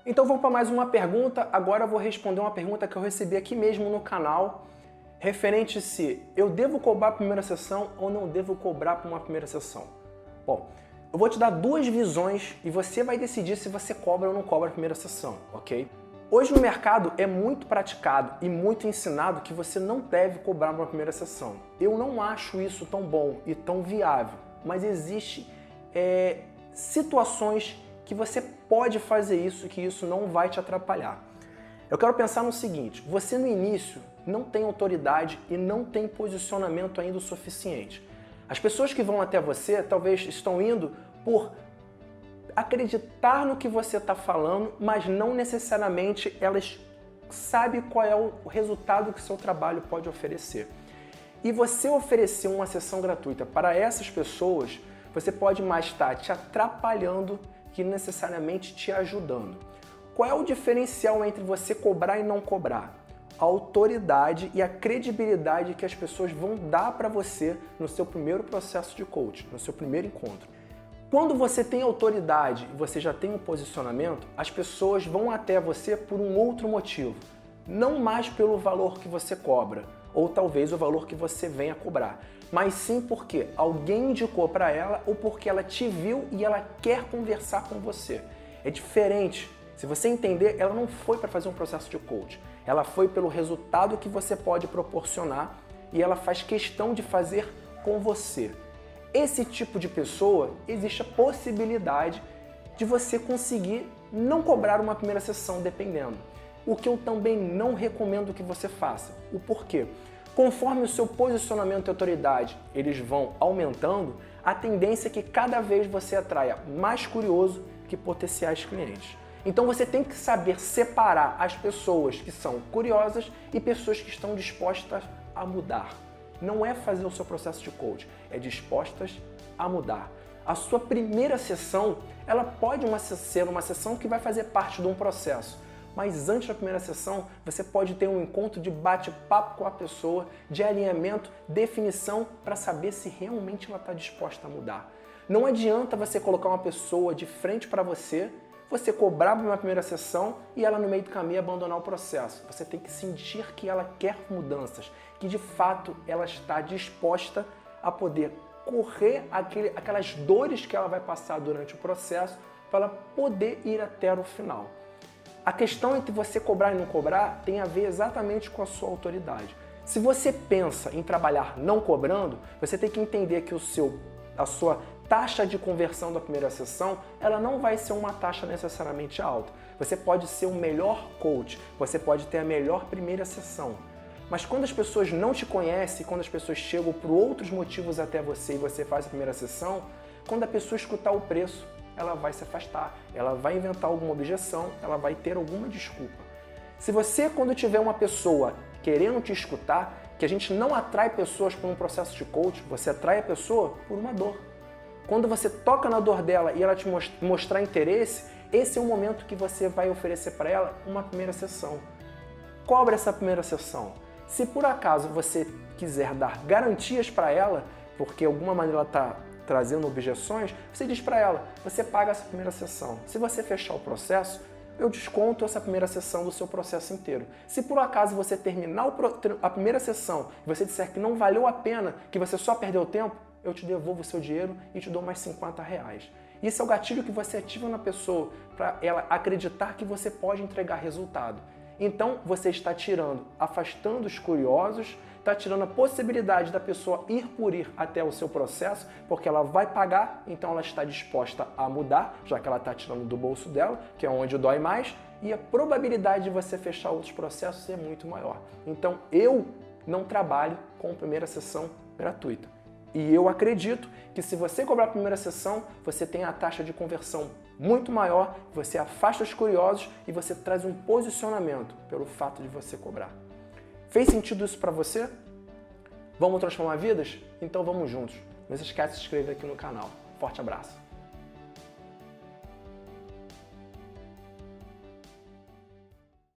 Então vamos para mais uma pergunta. Agora eu vou responder uma pergunta que eu recebi aqui mesmo no canal, referente se eu devo cobrar a primeira sessão ou não devo cobrar para uma primeira sessão. Bom, eu vou te dar duas visões e você vai decidir se você cobra ou não cobra a primeira sessão, ok? Hoje no mercado é muito praticado e muito ensinado que você não deve cobrar uma primeira sessão. Eu não acho isso tão bom e tão viável, mas existe situações que você pode fazer isso e que isso não vai te atrapalhar. Eu quero pensar no seguinte, você no início não tem autoridade e não tem posicionamento ainda o suficiente. As pessoas que vão até você talvez estão indo por acreditar no que você está falando, mas não necessariamente elas sabem qual é o resultado que o seu trabalho pode oferecer. E você oferecer uma sessão gratuita para essas pessoas, você pode mais estar te atrapalhando que necessariamente te ajudando. Qual é o diferencial entre você cobrar e não cobrar? A autoridade e a credibilidade que as pessoas vão dar para você no seu primeiro processo de coaching, no seu primeiro encontro. Quando você tem autoridade e você já tem um posicionamento, as pessoas vão até você por um outro motivo. Não mais pelo valor que você cobra, ou talvez o valor que você venha cobrar, mas sim porque alguém indicou para ela ou porque ela te viu e ela quer conversar com você. É diferente. Se você entender, ela não foi para fazer um processo de coaching. Ela foi pelo resultado que você pode proporcionar e ela faz questão de fazer com você. Esse tipo de pessoa, existe a possibilidade de você conseguir não cobrar uma primeira sessão, dependendo. O que eu também não recomendo que você faça. O porquê? Conforme o seu posicionamento e autoridade eles vão aumentando, a tendência é que cada vez você atraia mais curioso que potenciais clientes. Então você tem que saber separar as pessoas que são curiosas e pessoas que estão dispostas a mudar. Não é fazer o seu processo de coaching, é dispostas a mudar. A sua primeira sessão, ela pode ser uma sessão que vai fazer parte de um processo, mas antes da primeira sessão, você pode ter um encontro de bate-papo com a pessoa, de alinhamento, definição, para saber se realmente ela está disposta a mudar. Não adianta você colocar uma pessoa de frente para você cobrar uma primeira sessão e ela no meio do caminho abandonar o processo. Você tem que sentir que ela quer mudanças, que de fato ela está disposta a poder correr aquelas dores que ela vai passar durante o processo para ela poder ir até o final. A questão entre você cobrar e não cobrar tem a ver exatamente com a sua autoridade. Se você pensa em trabalhar não cobrando, você tem que entender que a sua taxa de conversão da primeira sessão, ela não vai ser uma taxa necessariamente alta. Você pode ser o melhor coach, você pode ter a melhor primeira sessão. Mas quando as pessoas não te conhecem, quando as pessoas chegam por outros motivos até você e você faz a primeira sessão, quando a pessoa escutar o preço, ela vai se afastar, ela vai inventar alguma objeção, ela vai ter alguma desculpa. Se você, quando tiver uma pessoa querendo te escutar, que a gente não atrai pessoas por um processo de coaching, você atrai a pessoa por uma dor. Quando você toca na dor dela e ela te mostrar interesse, esse é o momento que você vai oferecer para ela uma primeira sessão. Cobra essa primeira sessão. Se por acaso você quiser dar garantias para ela, porque de alguma maneira ela está trazendo objeções, você diz para ela, você paga essa primeira sessão. Se você fechar o processo, eu desconto essa primeira sessão do seu processo inteiro. Se por acaso você terminar a primeira sessão e você disser que não valeu a pena, que você só perdeu tempo, eu te devolvo o seu dinheiro e te dou mais R$50. Isso é o gatilho que você ativa na pessoa para ela acreditar que você pode entregar resultado. Então você está afastando os curiosos, está tirando a possibilidade da pessoa ir por ir até o seu processo, porque ela vai pagar, então ela está disposta a mudar, já que ela está tirando do bolso dela, que é onde dói mais, e a probabilidade de você fechar outros processos é muito maior. Então eu não trabalho com primeira sessão gratuita. E eu acredito que se você cobrar a primeira sessão, você tem a taxa de conversão muito maior, você afasta os curiosos e você traz um posicionamento pelo fato de você cobrar. Fez sentido isso para você? Vamos transformar vidas? Então vamos juntos. Não se esqueça de se inscrever aqui no canal. Forte abraço!